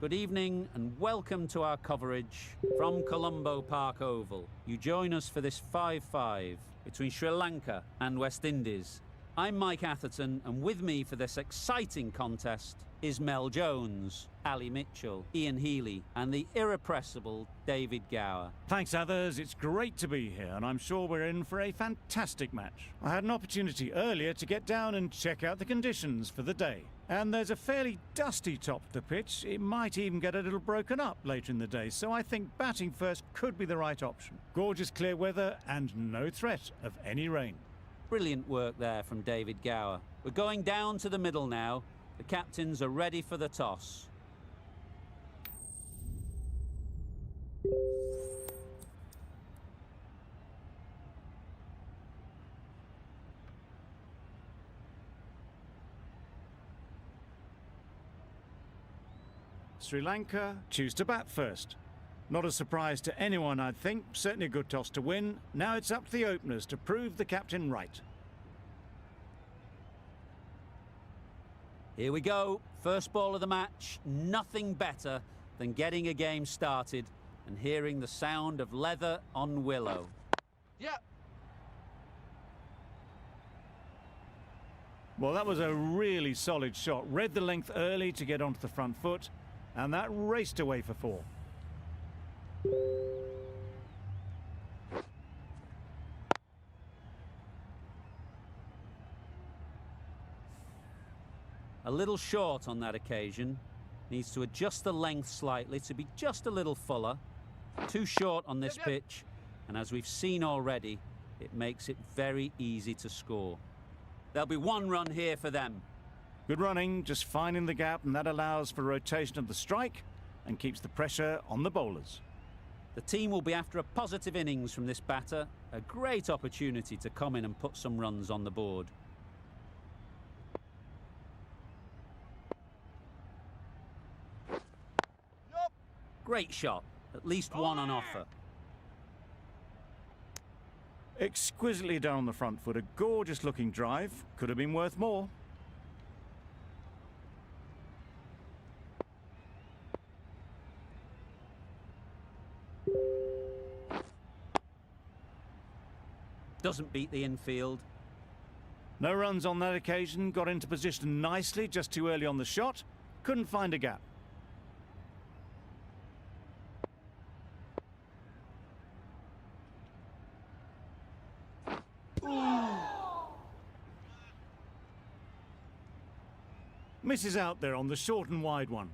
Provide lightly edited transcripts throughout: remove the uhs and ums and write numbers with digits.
Good evening and welcome to our coverage from Colombo Park Oval. You join us for this 5-5 between Sri Lanka and West Indies. I'm Mike Atherton, and with me for this exciting contest is Mel Jones, Ali Mitchell, Ian Healy and the irrepressible David Gower. Thanks, others. It's great to be here, and I'm sure we're in for a fantastic match. I had an opportunity earlier to get down and check out the conditions for the day. And there's a fairly dusty top of the pitch. It might even get a little broken up later in the day, so I think batting first could be the right option. Gorgeous clear weather and no threat of any rain. Brilliant work there from David Gower. We're going down to the middle now. The captains are ready for the toss. Sri Lanka choose to bat first. Not a surprise to anyone, I'd think. Certainly a good toss to win. Now it's up to the openers to prove the captain right. Here we go. First ball of the match. Nothing better than getting a game started and hearing the sound of leather on willow. Yeah. Well, that was a really solid shot. Read the length early to get onto the front foot, and that raced away for 4. A little short on that occasion. Needs to adjust the length slightly to be just a little fuller. Too short on this pitch, and as we've seen already, it makes it very easy to score. There'll be 1 run here for them. Good running, just finding the gap, and that allows for rotation of the strike and keeps the pressure on the bowlers. The team will be after a positive innings from this batter. A great opportunity to come in and put some runs on the board. Great shot. At least 1 on offer. Exquisitely done on the front foot. A gorgeous looking drive. Could have been worth more. Doesn't beat the infield. No runs on that occasion. Got into position nicely, just too early on the shot. Couldn't find a gap. Misses out there on the short and wide one.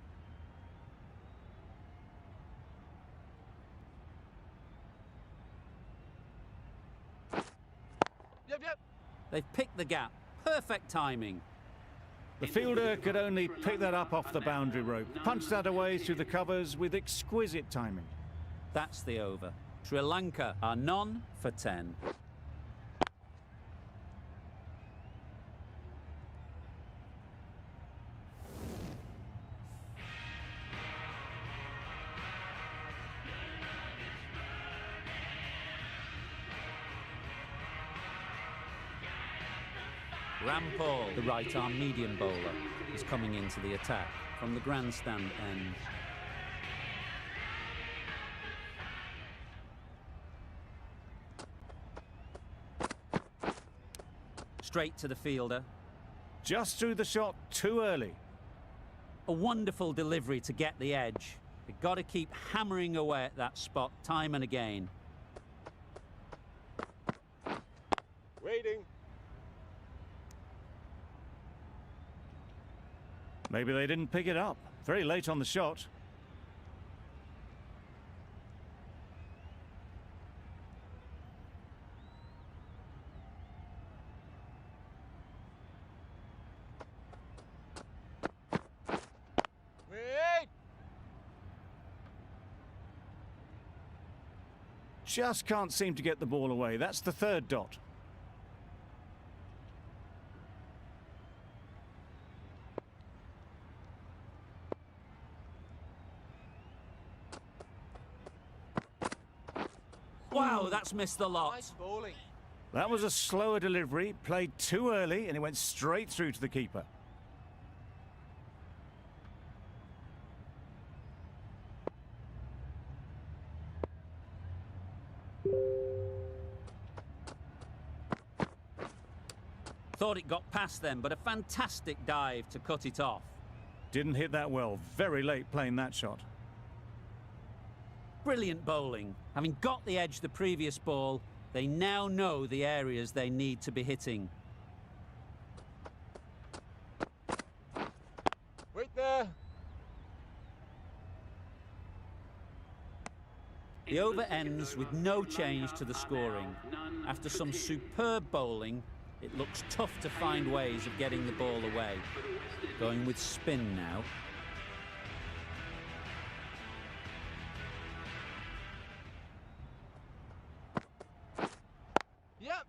Yep. They've picked the gap. Perfect timing. The fielder could only pick that up off the boundary rope. Punched that away through the covers with exquisite timing. That's the over. Sri Lanka are none for 10. Rampal, the right-arm medium bowler, is coming into the attack from the grandstand end. Straight to the fielder. Just threw the shot too early. A wonderful delivery to get the edge. They've got to keep hammering away at that spot time and again. Waiting. Maybe they didn't pick it up. Very late on the shot. Wait. Just can't seem to get the ball away. That's the 3rd dot. Wow, that's missed the lot. Nice bowling. That was a slower delivery, played too early, and it went straight through to the keeper. Thought it got past them, but a fantastic dive to cut it off. Didn't hit that well. Very late playing that shot. Brilliant bowling. Having got the edge the previous ball, they now know the areas they need to be hitting. Wait there. The over ends with no change to the scoring. After some superb bowling, it looks tough to find ways of getting the ball away. Going with spin now. Yep.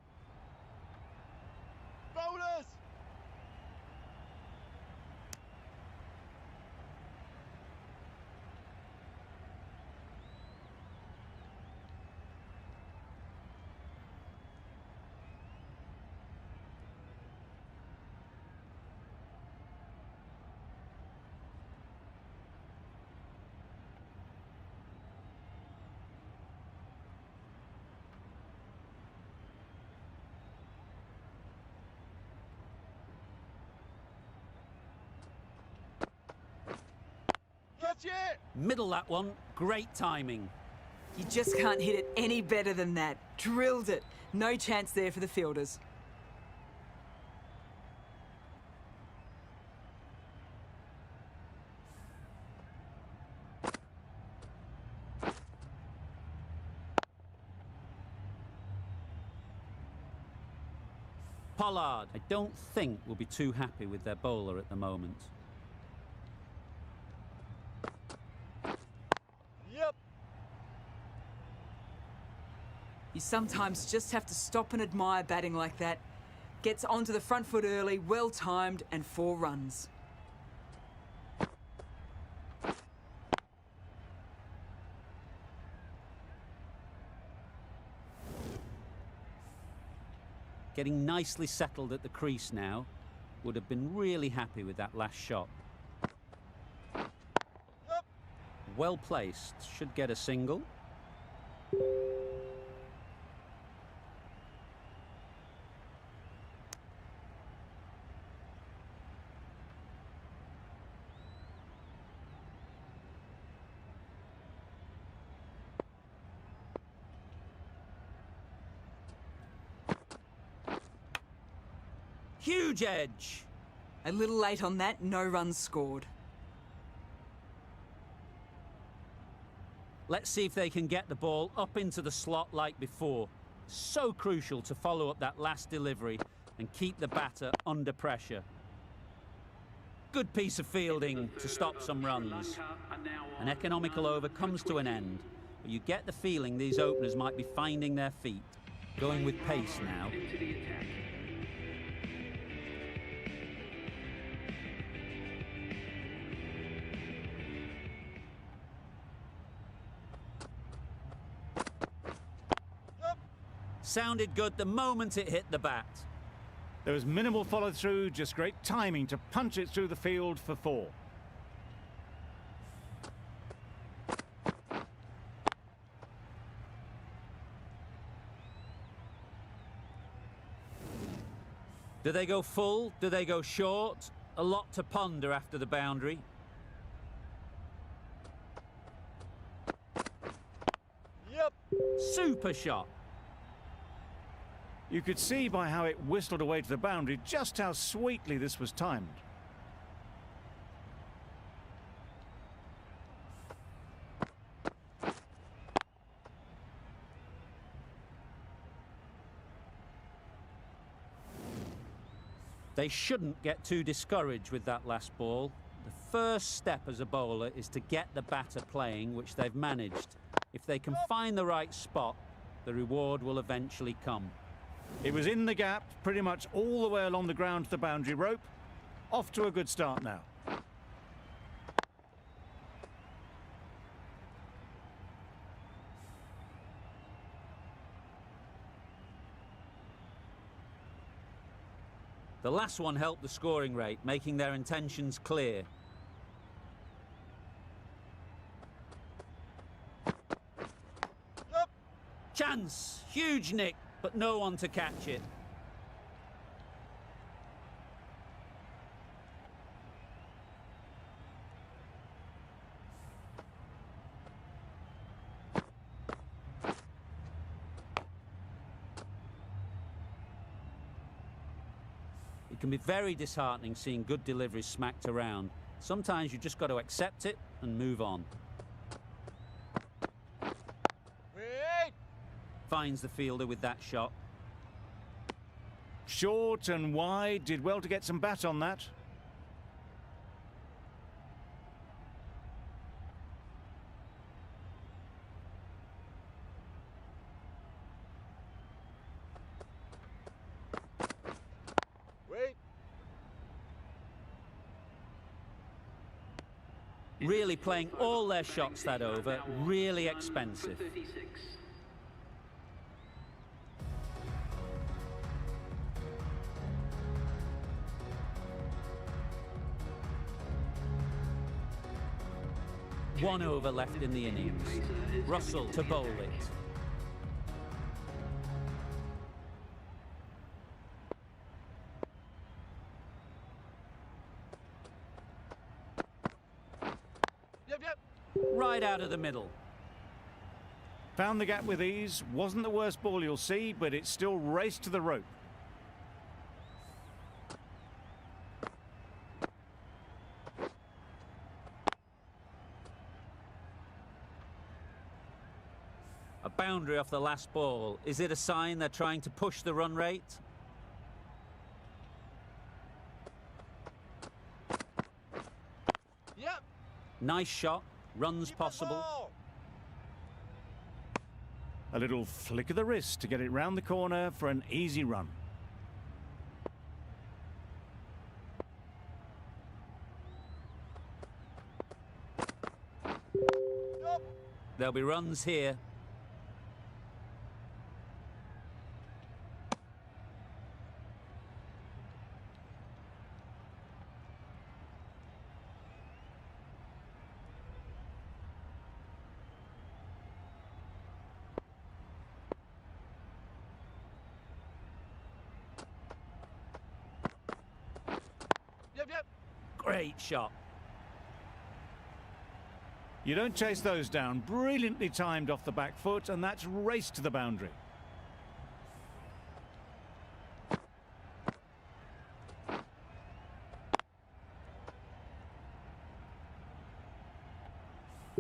Bowlers. Catch it. Middle that one. Great timing. You just can't hit it any better than that. Drilled it. No chance there for the fielders. Pollard, I don't think will be too happy with their bowler at the moment. Yep. You sometimes just have to stop and admire batting like that. Gets onto the front foot early, well timed, and 4 runs. Getting nicely settled at the crease now. Would have been really happy with that last shot. Yep. Well placed. Should get a single. Huge edge. A little late on that, no runs scored. Let's see if they can get the ball up into the slot like before. So crucial to follow up that last delivery and keep the batter under pressure. Good piece of fielding to stop some runs. An economical over comes to an end, but you get the feeling these openers might be finding their feet. Going with pace now. Sounded good the moment it hit the bat. There was minimal follow-through, just great timing to punch it through the field for 4. Do they go full? Do they go short? A lot to ponder after the boundary. Yep. Super shot. You could see by how it whistled away to the boundary just how sweetly this was timed. They shouldn't get too discouraged with that last ball. The first step as a bowler is to get the batter playing, which they've managed. If they can find the right spot, the reward will eventually come. It was in the gap, pretty much all the way along the ground to the boundary rope. Off to a good start now. The last one helped the scoring rate, making their intentions clear. Yep. Chance! Huge nick, but no one to catch it. It can be very disheartening seeing good deliveries smacked around. Sometimes you just got to accept it and move on. Wait! Finds the fielder with that shot. Short and wide, did well to get some bat on that. Wait! Really playing all their shots that over, really expensive. One over left in the innings. Russell to bowl it. Yep, yep! Right out of the middle. Found the gap with ease. Wasn't the worst ball you'll see, but it still raced to the rope. A boundary off the last ball. Is it a sign they're trying to push the run rate? Yep! Nice shot. Runs Keep the possible. ball. A little flick of the wrist to get it round the corner for an easy run. Yep! There'll be runs here. Yep, yep! Great shot. You don't chase those down. Brilliantly timed off the back foot, and that's raced to the boundary.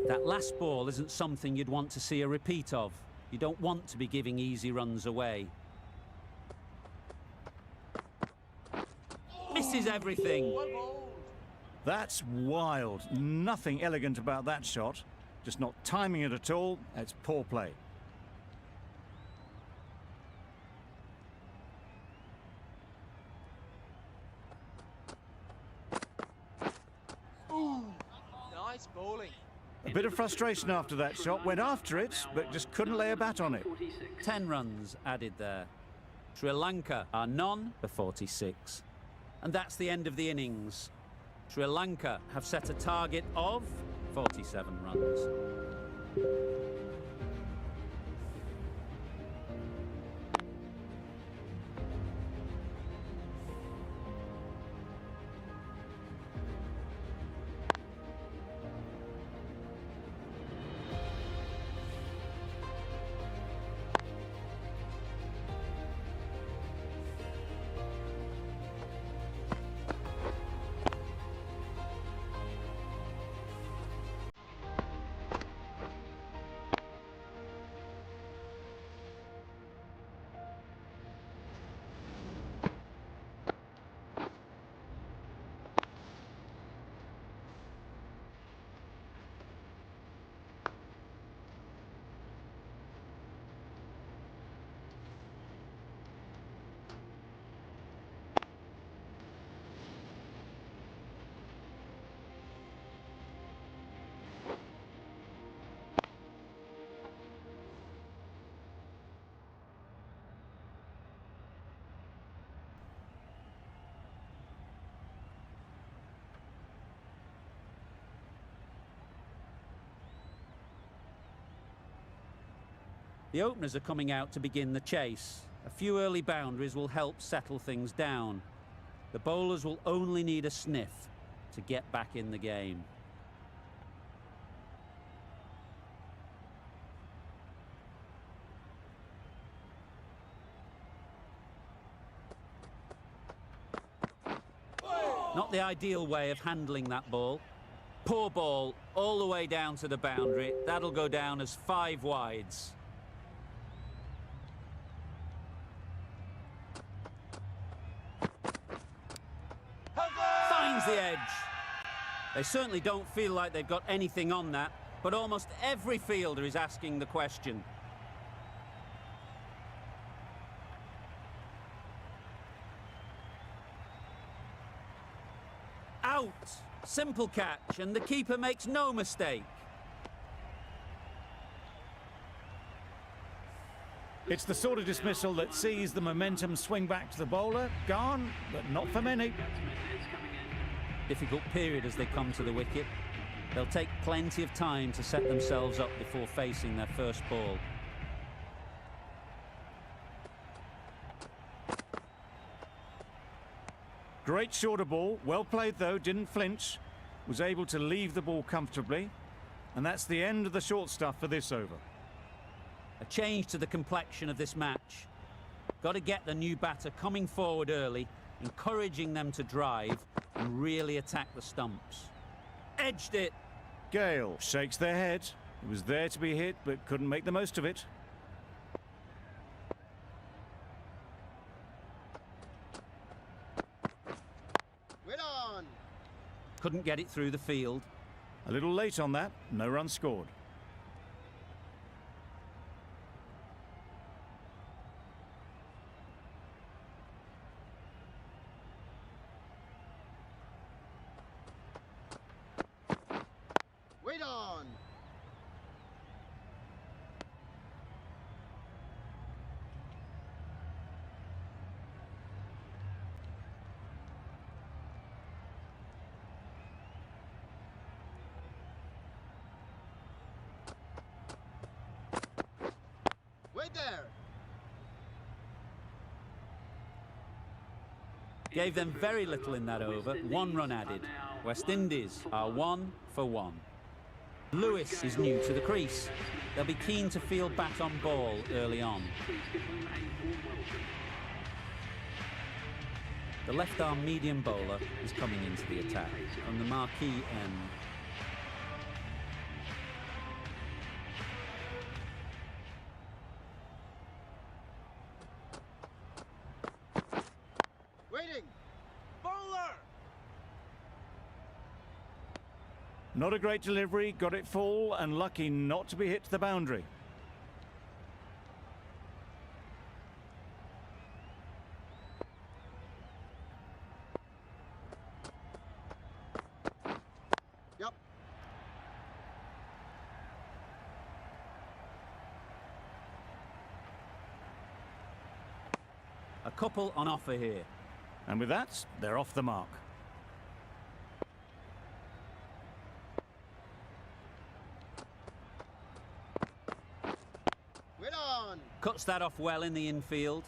That last ball isn't something you'd want to see a repeat of. You don't want to be giving easy runs away. Misses everything. One ball! That's wild. Nothing elegant about that shot. Just not timing it at all. It's poor play. Ooh! Nice bowling. A bit of frustration after that shot. Went after it, but just couldn't lay a bat on it. 10 runs added there. Sri Lanka are none for 46. And that's the end of the innings. Sri Lanka have set a target of 47 runs. The openers are coming out to begin the chase. A few early boundaries will help settle things down. The bowlers will only need a sniff to get back in the game. Not the ideal way of handling that ball. Poor ball, all the way down to the boundary. That'll go down as 5 wides. Finds the edge. They certainly don't feel like they've got anything on that, but almost every fielder is asking the question. Out! Simple catch, and the keeper makes no mistake. It's the sort of dismissal that sees the momentum swing back to the bowler. Gone, but not for many. Difficult period as they come to the wicket. They'll take plenty of time to set themselves up before facing their first ball. Great shorter ball, well played though, didn't flinch. Was able to leave the ball comfortably. And that's the end of the short stuff for this over. A change to the complexion of this match. Got to get the new batter coming forward early, encouraging them to drive and really attack the stumps. Edged it. Gale shakes their head. It was there to be hit, but couldn't make the most of it. Couldn't get it through the field. A little late on that, no run scored. Wait on. Wait there. Gave them very little in that over. 1 run added. West Indies are 1 for 1. Lewis is new to the crease. They'll be keen to feel bat on ball early on. The left-arm medium bowler is coming into the attack from the marquee end. Waiting. Bowler. Not a great delivery, got it full and lucky not to be hit to the boundary. Yep. A couple on offer here. And with that, they're off the mark. Wait on. Cuts that off well in the infield.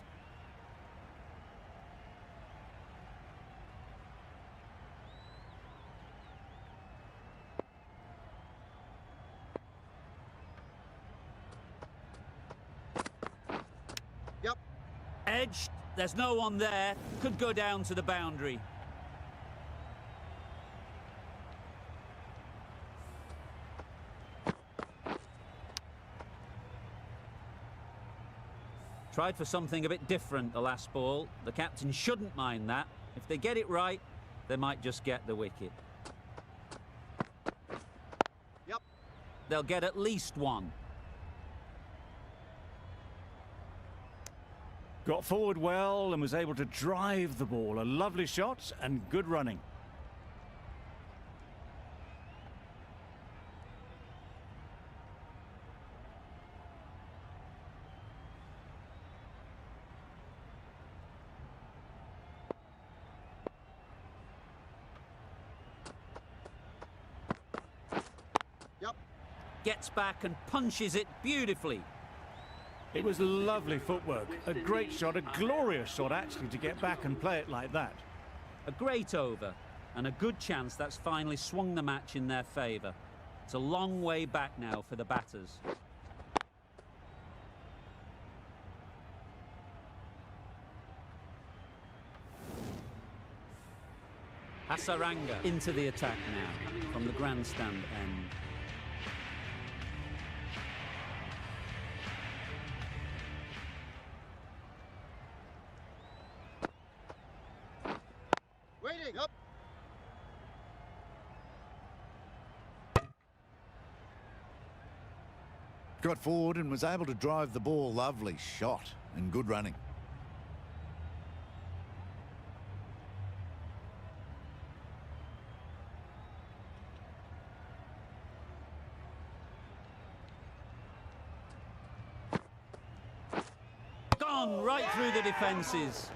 Yep. Edged. There's no one there. Could go down to the boundary. Tried for something a bit different the last ball. The captain shouldn't mind that. If they get it right, they might just get the wicket. Yep. They'll get at least 1. Got forward well and was able to drive the ball. A lovely shot and good running. Yep. Gets back and punches it beautifully. It was lovely footwork, a great shot, a glorious shot actually to get back and play it like that. A great over, and a good chance that's finally swung the match in their favour. It's a long way back now for the batters. Hasaranga into the attack now from the grandstand end. Waiting. Up. Got forward and was able to drive the ball. Lovely shot and good running. Gone right through the defences.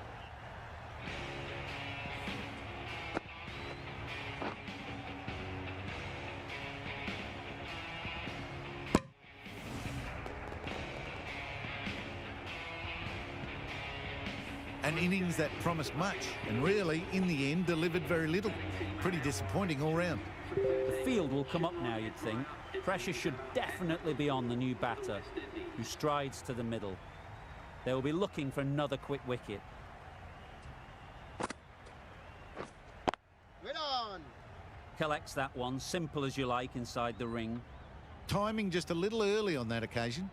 An innings that promised much and really, in the end, delivered very little. Pretty disappointing all round. The field will come up now, you'd think. Pressure should definitely be on the new batter, who strides to the middle. They will be looking for another quick wicket. Wait on. Collects that one, simple as you like, inside the ring. Timing just a little early on that occasion.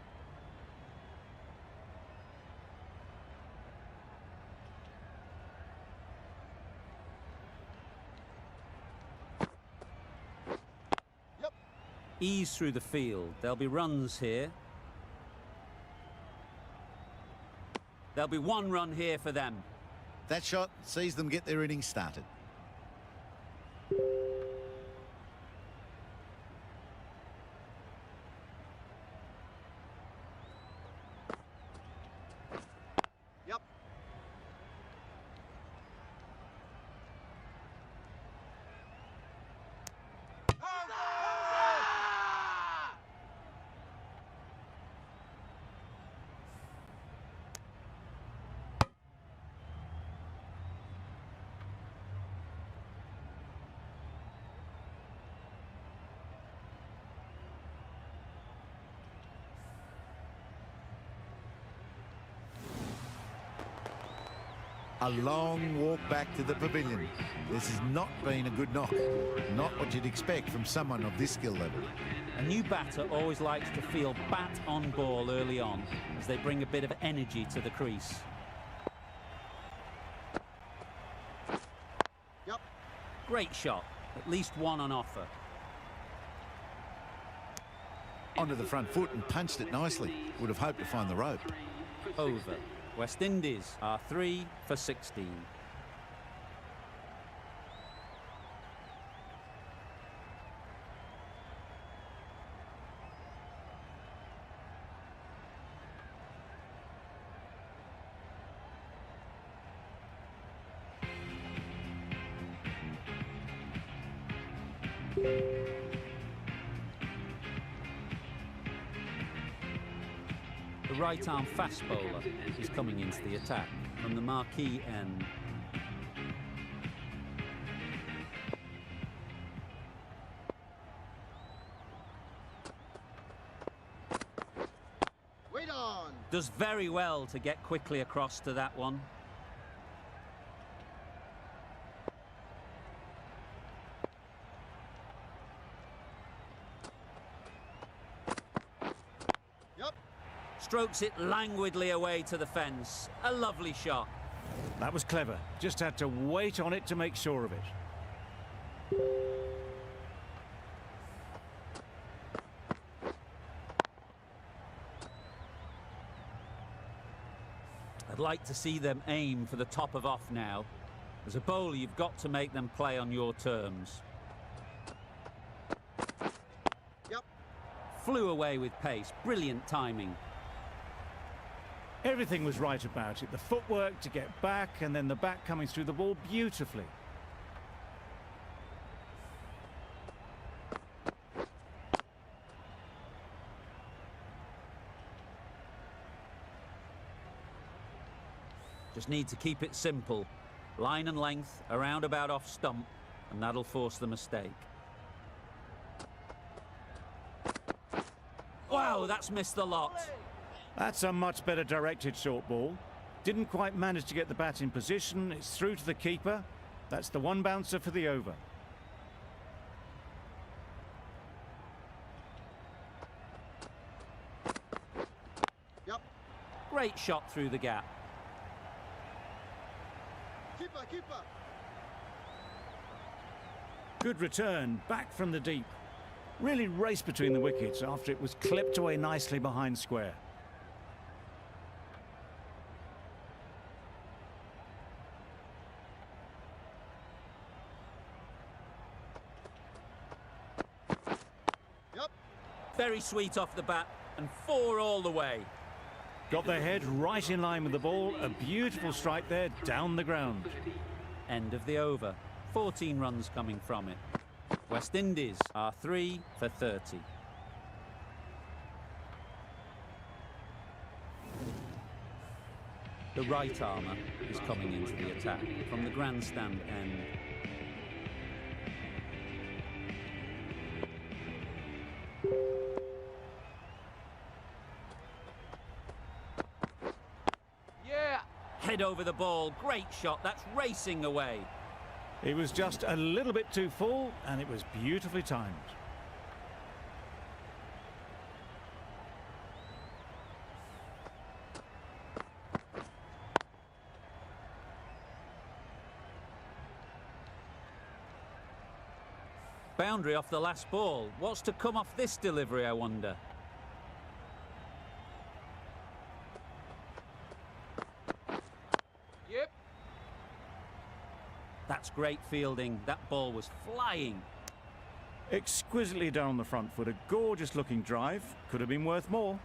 Yep. Ease through the field. There'll be runs here. There'll be one run here for them. That shot sees them get their innings started. Yep. A long walk back to the pavilion. This has not been a good knock. Not what you'd expect from someone of this skill level. A new batter always likes to feel bat on ball early on, as they bring a bit of energy to the crease. Yep. Great shot. At least one on offer. Onto the front foot and punched it nicely. Would have hoped to find the rope. Over. West Indies are 3 for 16. The right-arm fast bowler is coming into the attack from the marquee end. Wait on. Does very well to get quickly across to that one. Yep. Strokes it languidly away to the fence. A lovely shot. That was clever. Just had to wait on it to make sure of it. I'd like to see them aim for the top of off now. As a bowler, you've got to make them play on your terms. Yep. Flew away with pace. Brilliant timing. Everything was right about it. The footwork to get back and then the back coming through the ball beautifully. Just need to keep it simple. Line and length, around about off stump, and that'll force the mistake. Wow, that's missed the lot. That's a much better directed short ball. Didn't quite manage to get the bat in position. It's through to the keeper. That's the one bouncer for the over. Yep. Great shot through the gap. Keeper, keeper. Good return, back from the deep. Really raced between the wickets after it was clipped away nicely behind square. Yep. Very sweet off the bat, and 4 all the way. Got their head right in line with the ball. A beautiful strike there, down the ground. End of the over. 14 runs coming from it. West Indies are 3 for 30. The right armour is coming into the attack from the grandstand end. Yeah. Head over the ball, great shot, that's racing away. It was just a little bit too full, and it was beautifully timed. Boundary off the last ball. What's to come off this delivery, I wonder? Yep. That's great fielding. That ball was flying. Exquisitely done on the front foot. A gorgeous looking drive. Could have been worth more.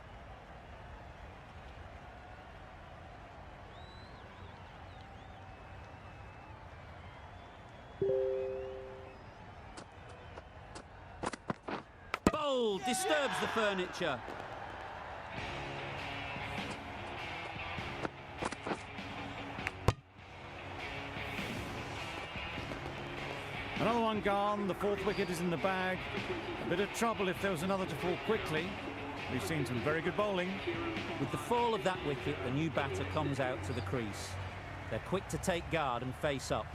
Bold, disturbs the furniture. Another one gone. The 4th wicket is in the bag. A bit of trouble if there was another to fall quickly. We've seen some very good bowling. With the fall of that wicket, the new batter comes out to the crease. They're quick to take guard and face up.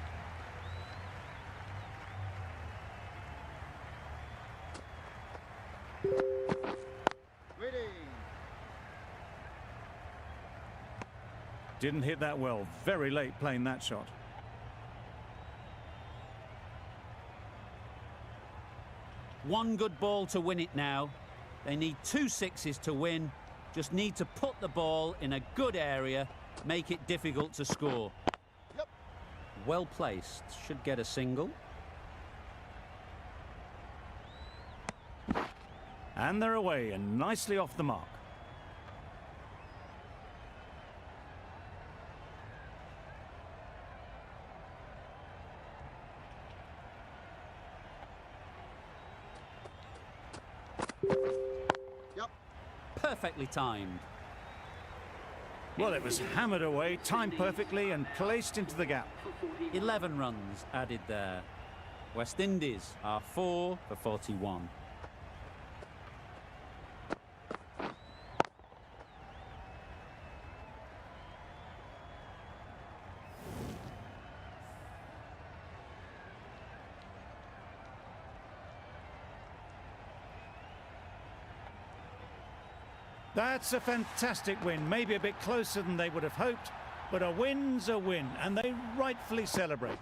Ready. Didn't hit that well. Very late playing that shot. One good ball to win it now. They need 2 sixes to win. Just need to put the ball in a good area, make it difficult to score. Yep. Well placed, should get a single. And they're away and nicely off the mark. Yep. Perfectly timed. Well, it was hammered away, timed perfectly and placed into the gap. 11 runs added there. West Indies are 4 for 41. That's a fantastic win. Maybe a bit closer than they would have hoped, but a win's a win, and they rightfully celebrate.